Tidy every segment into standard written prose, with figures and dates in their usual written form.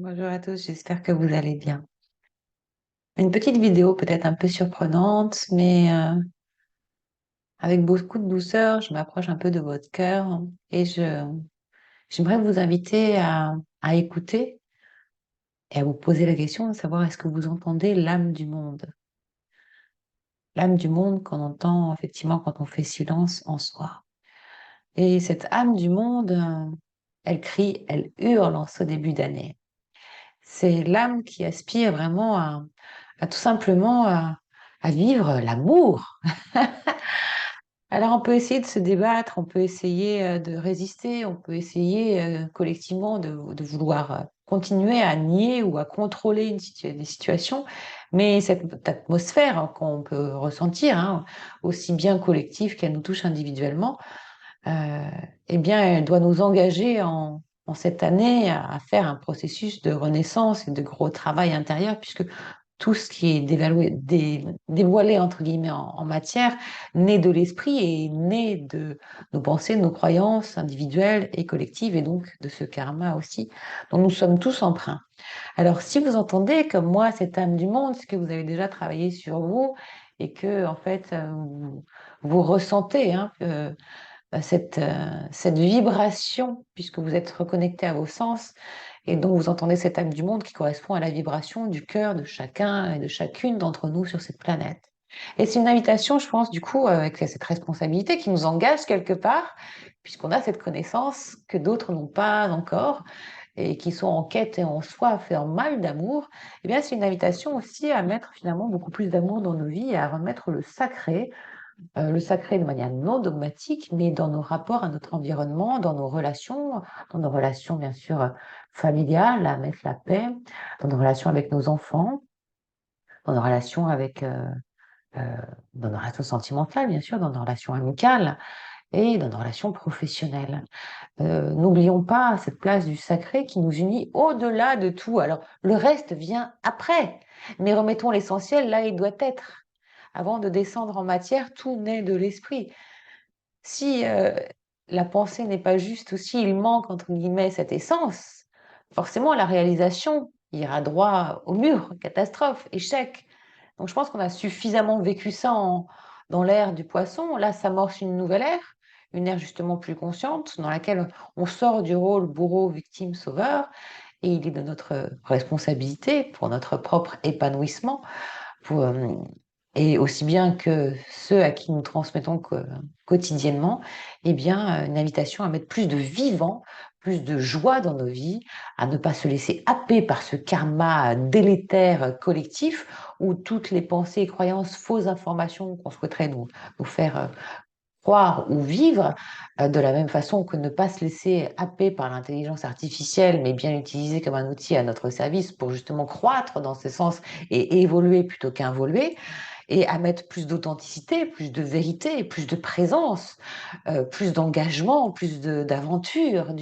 Bonjour à tous, j'espère que vous allez bien. Une petite vidéo peut-être un peu surprenante, mais avec beaucoup de douceur, je m'approche un peu de votre cœur et j'aimerais vous inviter à écouter et à vous poser la question de savoir est-ce que vous entendez l'âme du monde? L'âme du monde qu'on entend effectivement quand on fait silence en soi. Et cette âme du monde, elle crie, elle hurle en ce début d'année. C'est l'âme qui aspire vraiment à tout simplement à vivre l'amour. Alors on peut essayer de se débattre, on peut essayer de résister, on peut essayer collectivement de vouloir continuer à nier ou à contrôler des situations, mais cette atmosphère qu'on peut ressentir, hein, aussi bien collective qu'elle nous touche individuellement, euh, eh bien, elle doit nous engager en cette année à faire un processus de renaissance et de gros travail intérieur, puisque tout ce qui est dévoilé, entre guillemets, en matière, naît de l'esprit et naît de nos pensées, de nos croyances individuelles et collectives, et donc de ce karma aussi, dont nous sommes tous empreints. Alors, si vous entendez, comme moi, cette âme du monde, c'est que vous avez déjà travaillé sur vous et que, en fait, vous ressentez, hein, cette vibration, puisque vous êtes reconnecté à vos sens, et donc vous entendez cette âme du monde qui correspond à la vibration du cœur de chacun et de chacune d'entre nous sur cette planète. Et c'est une invitation, je pense, du coup, avec cette responsabilité qui nous engage quelque part, puisqu'on a cette connaissance que d'autres n'ont pas encore, et qui sont en quête et en soif et en mal d'amour, eh bien, c'est une invitation aussi à mettre finalement beaucoup plus d'amour dans nos vies et à remettre le sacré de manière non dogmatique, mais dans nos rapports à notre environnement, dans nos relations bien sûr familiales, à mettre la paix, dans nos relations avec nos enfants, dans nos relations euh, dans nos relations sentimentales, bien sûr, dans nos relations amicales et dans nos relations professionnelles. N'oublions pas cette place du sacré qui nous unit au-delà de tout. Alors, le reste vient après, mais remettons l'essentiel là où il doit être. Avant de descendre en matière, tout naît de l'esprit. Si la pensée n'est pas juste ou s'il manque, entre guillemets, cette essence, forcément, la réalisation ira droit au mur, catastrophe, échec. Donc, je pense qu'on a suffisamment vécu ça dans l'ère du poisson. Là, s'amorce une nouvelle ère, une ère justement plus consciente, dans laquelle on sort du rôle bourreau, victime, sauveur, et il est de notre responsabilité pour notre propre épanouissement pour, et aussi bien que ceux à qui nous transmettons quotidiennement, eh bien, une invitation à mettre plus de vivant, plus de joie dans nos vies, à ne pas se laisser happer par ce karma délétère collectif où toutes les pensées, croyances, fausses informations qu'on souhaiterait nous faire croire ou vivre, de la même façon que ne pas se laisser happer par l'intelligence artificielle, mais bien l'utiliser comme un outil à notre service pour justement croître dans ce sens et évoluer plutôt qu'involuer, et à mettre plus d'authenticité, plus de vérité, plus de présence, plus d'engagement, d'aventure,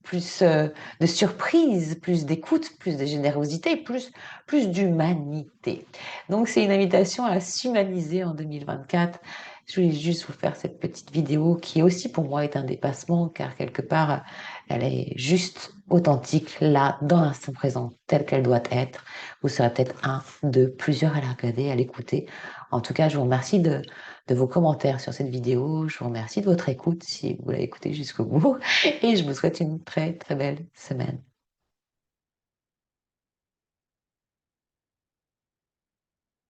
plus de surprise, plus d'écoute, plus de générosité, plus d'humanité. Donc c'est une invitation à s'humaniser en 2024. Je voulais juste vous faire cette petite vidéo qui aussi pour moi est un dépassement car quelque part elle est juste authentique là dans l'instant présent telle qu'elle doit être. Vous serez peut-être un, deux, plusieurs à la regarder, à l'écouter. En tout cas, je vous remercie de vos commentaires sur cette vidéo. Je vous remercie de votre écoute si vous l'avez écoutée jusqu'au bout et je vous souhaite une très très belle semaine.